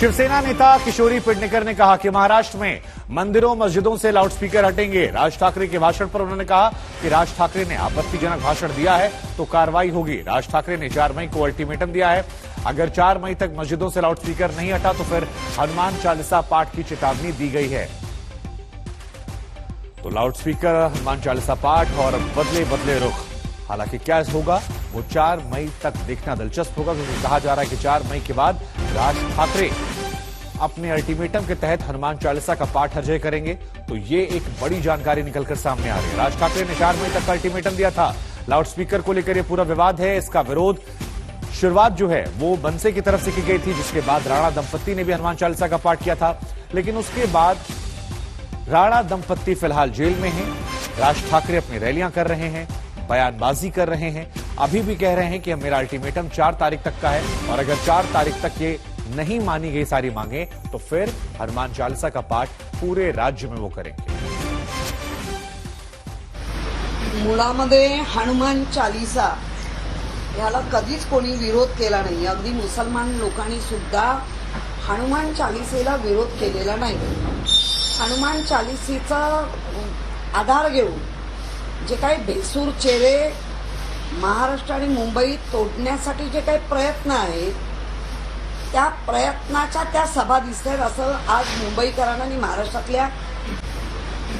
शिवसेना नेता किशोरी पेडनेकर ने कहा कि महाराष्ट्र में मंदिरों मस्जिदों से लाउडस्पीकर हटेंगे। राज ठाकरे के भाषण पर उन्होंने कहा कि राज ठाकरे ने आपत्तिजनक भाषण दिया है तो कार्रवाई होगी। राज ठाकरे ने 4 मई को अल्टीमेटम दिया है, अगर 4 मई तक मस्जिदों से लाउडस्पीकर नहीं हटा तो फिर हनुमान चालीसा पाठ की चेतावनी दी गई है। तो लाउडस्पीकर, हनुमान चालीसा पाठ और बदले बदले रुख। हालांकि क्या होगा वो 4 मई तक देखना दिलचस्प होगा, क्योंकि कहा जा रहा है कि 4 मई के बाद राज ठाकरे अपने अल्टीमेटम के तहत हनुमान चालीसा का पाठ अजय करेंगे। तो ये एक बड़ी जानकारी निकलकर सामने आ रही है। राज ठाकरे ने 4 मई तक का अल्टीमेटम दिया था। लाउडस्पीकर को लेकर यह पूरा विवाद है। इसका विरोध शुरुआत जो है वो बनसे की तरफ से की गई थी, जिसके बाद राणा दंपत्ति ने भी हनुमान चालीसा का पाठ किया था। लेकिन उसके बाद राणा दंपत्ति फिलहाल जेल में हैं। राज ठाकरे अपनी रैलियां कर रहे हैं, बयानबाजी कर रहे हैं, अभी भी कह रहे हैं कि मेरा अल्टीमेटम 4 तारीख तक का है और अगर 4 तारीख तक ये नहीं मानी गई सारी मांगे तो फिर हनुमान चालीसा का पाठ पूरे राज्य में वो करेंगे। मुळामध्ये हनुमान चालीसा याला कधीच कोणी विरोध केला नाही। अगदी मुसलमान लोकांनी सुद्धा हनुमान चालीसेला विरोध केलेला नाही। हनुमान चालीसेचा आधार घेऊन जे काही बेसूर चेहरे महाराष्ट्र आणि मुंबई तोडण्यासाठी जे काही प्रयत्न आहेत त्या प्रयत्नाच्या त्या सभा दिसतात असं आज मुंबईकरांना आणि महाराष्ट्रातल्या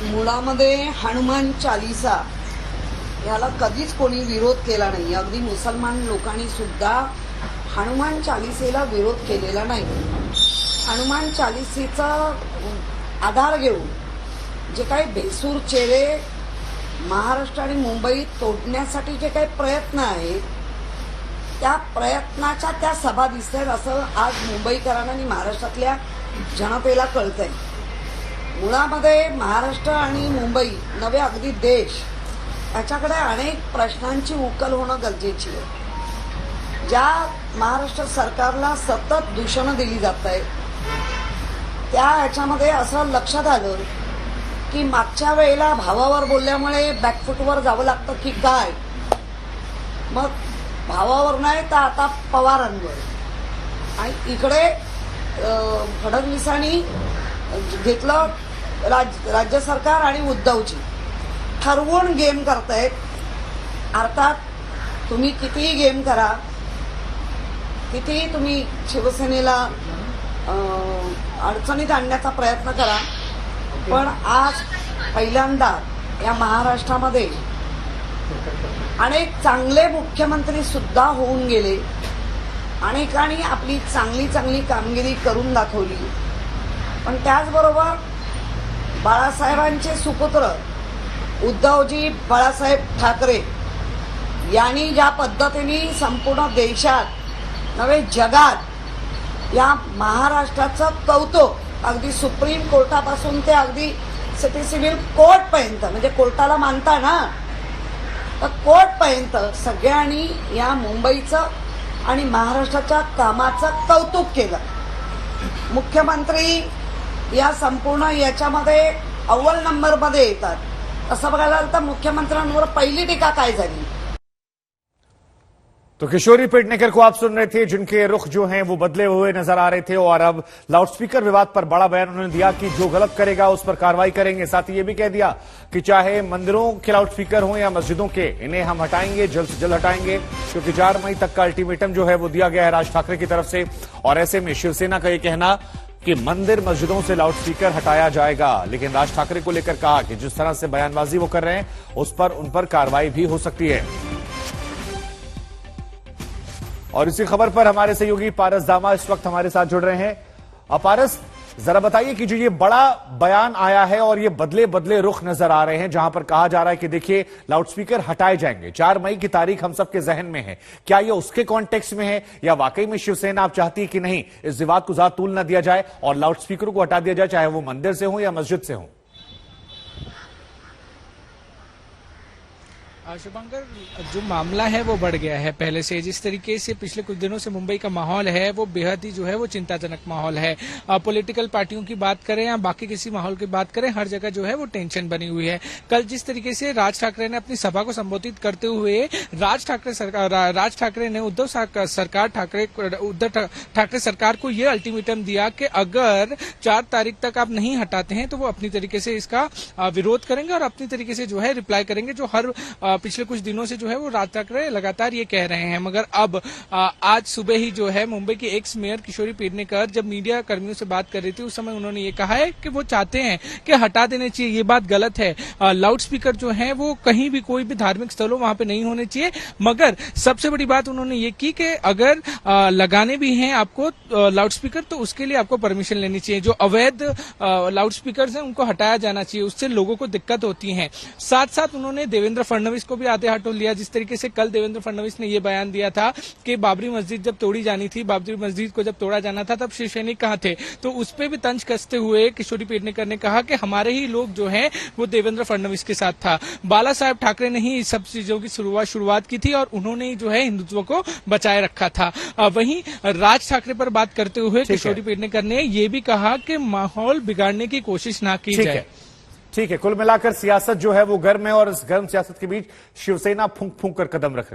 मुळामध्ये हनुमान चालीसा याला कधीच कोणी विरोध केला नाही। अगदी मुसलमान लोकांनी सुद्धा हनुमान चालीसेला विरोध केलेला नाही। हनुमान चालीसेचा आधार घेऊन जे काही बेसूर चेहरे महाराष्ट्र आणि मुंबई तोडण्यासाठी जे काही प्रयत्न आहेत त्या प्रयत्नाच्या त्या सभा दिसतात असं आज मुंबईकरांना आणि महाराष्ट्रातल्या जनतेला कळतंय। मुळामध्ये महाराष्ट्र आणि मुंबई नवे अगदी देश याच्याकडे अनेक प्रश्नांची उकल होणं गरजेची आहे। ज्या महाराष्ट्र सरकारला सतत दूषणं दिली जात आहेत त्या ह्याच्यामध्ये असं लक्षात आलं की मागच्या वेळेला भावावर बोलल्यामुळे बॅकफुटवर जावं लागतं की काय, मग भावावर नाही तर आता पवारांवर। आणि इकडे फडणवीसांनी घेतलं राज्य सरकार आणि उद्धवजी ठरवून गेम करतायत। अर्थात तुम्ही कितीही गेम करा, कितीही तुम्ही शिवसेनेला अडचणीत आणण्याचा प्रयत्न करा, पण आज पहिल्यांदा या महाराष्ट्रामध्ये अनेक चांगले मुख्यमंत्री सुद्धा होऊन गेले। अनेकांनी आपली चांगली चांगली कामगिरी करून दाखवली, पण त्याचबरोबर बाळासाहेबांचे सुपुत्र उद्धवजी बाळासाहेब ठाकरे यांनी ज्या पद्धतीने संपूर्ण देशात नव्हे जगात या महाराष्ट्राचं कौतुक अगदी सुप्रीम कोर्टापासून ते अगदी सिटी सिव्हिल कोर्टपर्यंत, म्हणजे कोर्टाला मानता ना तर कोर्टपर्यंत सगळ्यांनी या मुंबईचं आणि महाराष्ट्राच्या कामाचं कौतुक केलं। मुख्यमंत्री या संपूर्ण याच्यामध्ये अव्वल नंबरमध्ये येतात। असं बघायला तर मुख्यमंत्र्यांवर पहिली टीका काय झाली। तो किशोरी पेडनेकर को आप सुन रहे थे, जिनके रुख जो हैं वो बदले हुए नजर आ रहे थे और अब लाउडस्पीकर विवाद पर बड़ा बयान उन्होंने दिया कि जो गलत करेगा उस पर कार्रवाई करेंगे। साथ ही ये भी कह दिया कि चाहे मंदिरों के लाउडस्पीकर हों या मस्जिदों के, इन्हें हम हटाएंगे, जल्द से जल्द हटाएंगे, क्योंकि 4 मई तक का अल्टीमेटम जो है वो दिया गया है राज ठाकरे की तरफ से। और ऐसे में शिवसेना का ये कहना कि मंदिर मस्जिदों से लाउडस्पीकर हटाया जाएगा, लेकिन राज ठाकरे को लेकर कहा कि जिस तरह से बयानबाजी वो कर रहे हैं उन पर कार्रवाई भी हो सकती है। और इसी खबर पर हमारे सहयोगी पारस दामा इस वक्त हमारे साथ जुड़ रहे हैं। पारस, जरा बताइए कि जो ये बड़ा बयान आया है और ये बदले बदले रुख नजर आ रहे हैं, जहां पर कहा जा रहा है कि देखिए लाउडस्पीकर हटाए जाएंगे, 4 मई की तारीख हम सबके जहन में है, क्या ये उसके कॉन्टेक्स्ट में है या वाकई में शिवसेना आप चाहती है कि नहीं इस विवाद को ज्यादा तूल न दिया जाए और लाउडस्पीकरों को हटा दिया जाए, चाहे वो मंदिर से हो या मस्जिद से हो? शुभंकर, जो मामला है वो बढ़ गया है पहले से। जिस तरीके से पिछले कुछ दिनों से मुंबई का माहौल है वो बेहद ही जो है वो चिंताजनक माहौल है। पॉलिटिकल पार्टियों की बात करें या बाकी किसी माहौल की बात करें, हर जगह जो है वो टेंशन बनी हुई है। कल जिस तरीके से राज ठाकरे ने अपनी सभा को संबोधित करते हुए राज ठाकरे ने उद्धव ठाकरे सरकार को ये अल्टीमेटम दिया कि अगर 4 तारीख तक आप नहीं हटाते हैं तो वो अपनी तरीके से इसका विरोध करेंगे और अपनी तरीके से जो है रिप्लाई करेंगे, जो हर पिछले कुछ दिनों से जो है वो राज ठाकरे लगातार ये कह रहे हैं। मगर अब आज सुबह ही जो है मुंबई की एक्स मेयर किशोरी पेडनेकर जब मीडिया कर्मियों से बात कर रही थी, उस समय उन्होंने ये कहा है कि वो चाहते हैं कि हटा देने चाहिए। ये बात गलत है। लाउड स्पीकर जो है वो कहीं भी कोई भी धार्मिक स्थलों वहां पे नहीं होने चाहिए। मगर सबसे बड़ी बात उन्होंने ये की कि अगर लगाने भी हैं आपको लाउड स्पीकर तो उसके लिए आपको परमिशन लेनी चाहिए। जो अवैध लाउड स्पीकर हैं उनको हटाया जाना चाहिए, उससे लोगों को दिक्कत होती है। साथ साथ उन्होंने देवेंद्र फडणवीस को भी आधे हाथों लिया। जिस तरीके से कल देवेंद्र फडणवीस ने यह बयान दिया था कि बाबरी मस्जिद जब तोड़ी जानी थी, बाबरी मस्जिद को जब तोड़ा जाना था तब शिव सैनिक कहां थे, तो उस पर भी तंज कसते हुए किशोरी पेडनेकर ने कहा कि हमारे ही लोग जो हैं वो देवेंद्र फडणवीस के साथ था। बाला साहेब ठाकरे ने ही इस सब चीजों की शुरुआत की थी और उन्होंने ही जो है हिंदुत्व को बचाए रखा था। वहीं राज ठाकरे पर बात करते हुए किशोरी पेडनेकर ने यह भी कहा कि माहौल बिगाड़ने की कोशिश ना की जाए। ठीक है, कुल मिलाकर सियासत जो है वो गर्म है और इस गर्म सियासत के बीच शिवसेना फूंक फूंक कर कदम रख रही है।